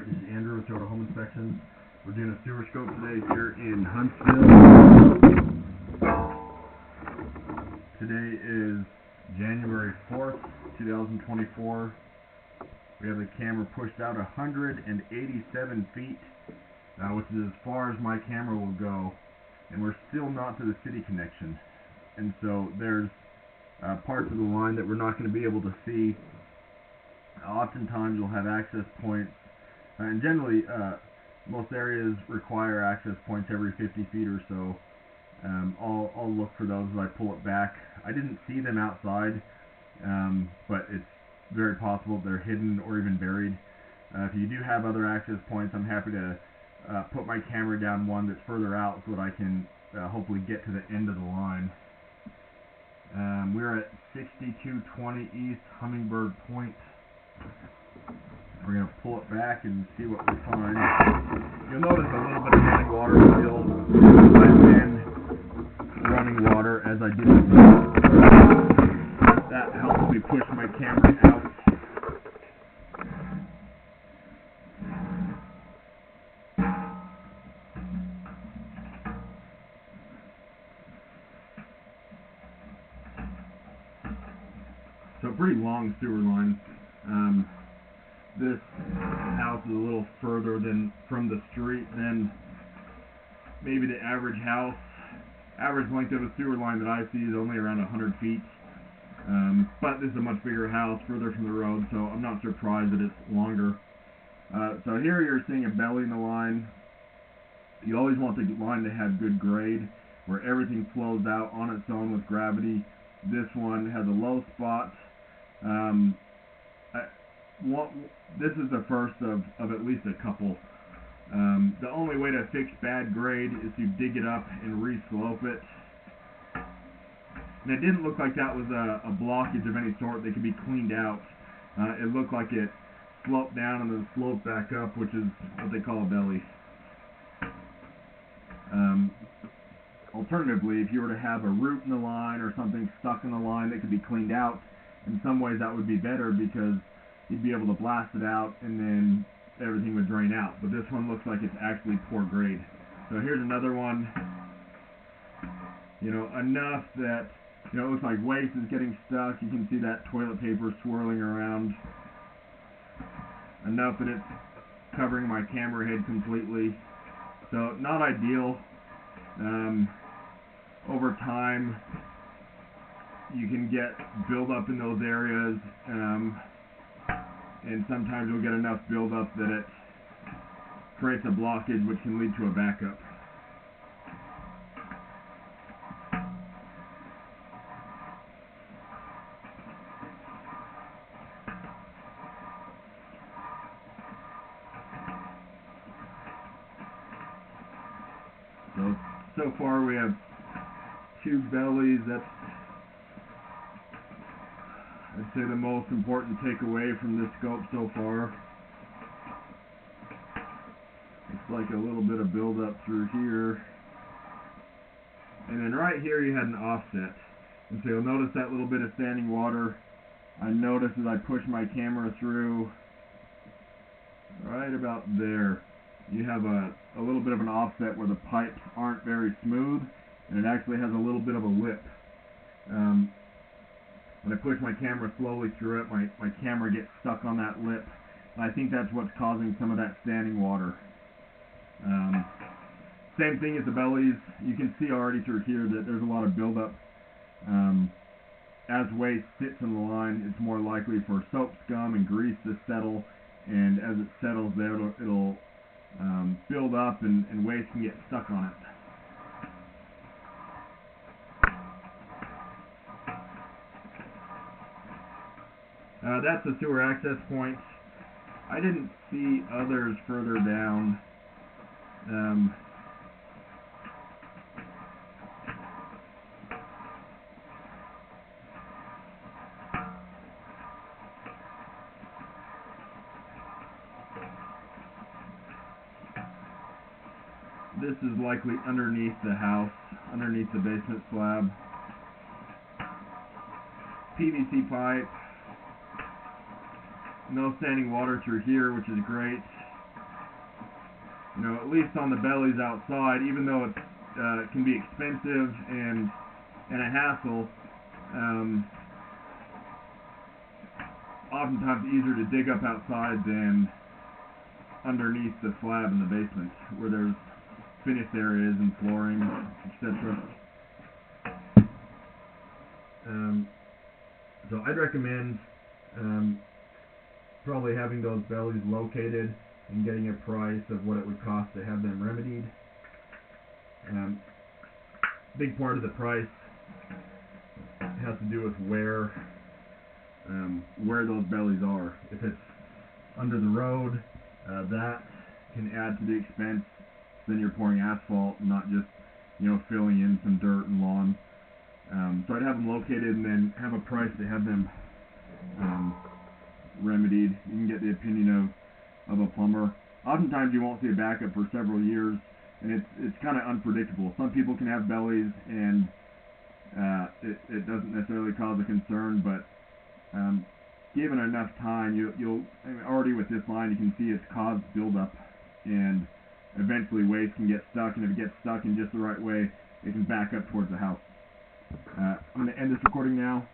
This is Andrew with Total Home Inspections. We're doing a sewer scope today here in Huntsville. Today is January 4th, 2024. We have the camera pushed out 187 feet, which is as far as my camera will go. And we're still not to the city connection. And so there's parts of the line that we're not going to be able to see. Oftentimes you'll have access points, and generally most areas require access points every 50 feet or so. I'll look for those as I pull it back. I didn't see them outside, but it's very possible they're hidden or even buried. If you do have other access points, I'm happy to put my camera down one that's further out so that I can hopefully get to the end of the line. We're at 6220 East Hummingbird Point. We're going to pull it back and see what we find. You'll notice a little bit of running water still. I've been running water as I did this. That helps me push my camera out. So pretty long sewer line. This house is a little further than from the street than maybe the average house. Average length of a sewer line that I see is only around 100 feet. But this is a much bigger house, further from the road, so I'm not surprised that it's longer. So here you're seeing a belly in the line. You always want the line to have good grade, where everything flows out on its own with gravity. This one has a low spot. This is the first of at least a couple. The only way to fix bad grade is to dig it up and re-slope it. And it didn't look like that was a blockage of any sort that could be cleaned out. It looked like it sloped down and then sloped back up, which is what they call a belly. Alternatively, if you were to have a root in the line or something stuck in the line that could be cleaned out, in some ways that would be better because you'd be able to blast it out and then everything would drain out. But this one looks like it's actually poor grade. So here's another one. You know, enough that, you know, it looks like waste is getting stuck. You can see that toilet paper swirling around. Enough that it's covering my camera head completely. So not ideal. Over time, you can get buildup in those areas, and sometimes you'll get enough buildup that it creates a blockage, which can lead to a backup. So far we have 2 bellies. That's, I'd say, the most important takeaway from this scope so far. Looks like a little bit of buildup through here. And then right here you had an offset. And so you'll notice that little bit of standing water. I noticed as I push my camera through, right about there, you have a little bit of an offset where the pipes aren't very smooth, and it actually has a little bit of a lip. When I push my camera slowly through it, my camera gets stuck on that lip, and I think that's what's causing some of that standing water. Same thing as the bellies. You can see already through here that there's a lot of buildup. As waste sits in the line, it's more likely for soap, scum, and grease to settle, and as it settles there, it'll build up and waste can get stuck on it. That's a sewer access point. I didn't see others further down. This is likely underneath the house, underneath the basement slab. PVC pipe. No standing water through here, which is great. at least on the bellies outside, even though it can be expensive and a hassle, oftentimes easier to dig up outside than underneath the slab in the basement, where there's finished areas and flooring, etc. So I'd recommend probably having those bellies located and getting a price of what it would cost to have them remedied. Big part of the price has to do with where those bellies are. If it's under the road, that can add to the expense. Then you're pouring asphalt, not just filling in some dirt and lawn. So I'd have them located and then have a price to have them remedied. You can get the opinion of a plumber. Oftentimes you won't see a backup for several years, and it's kind of unpredictable. Some people can have bellies and it doesn't necessarily cause a concern, but given enough time, already with this line you can see it's caused buildup, and eventually waste can get stuck, and if it gets stuck in just the right way, it can back up towards the house. I'm going to end this recording now.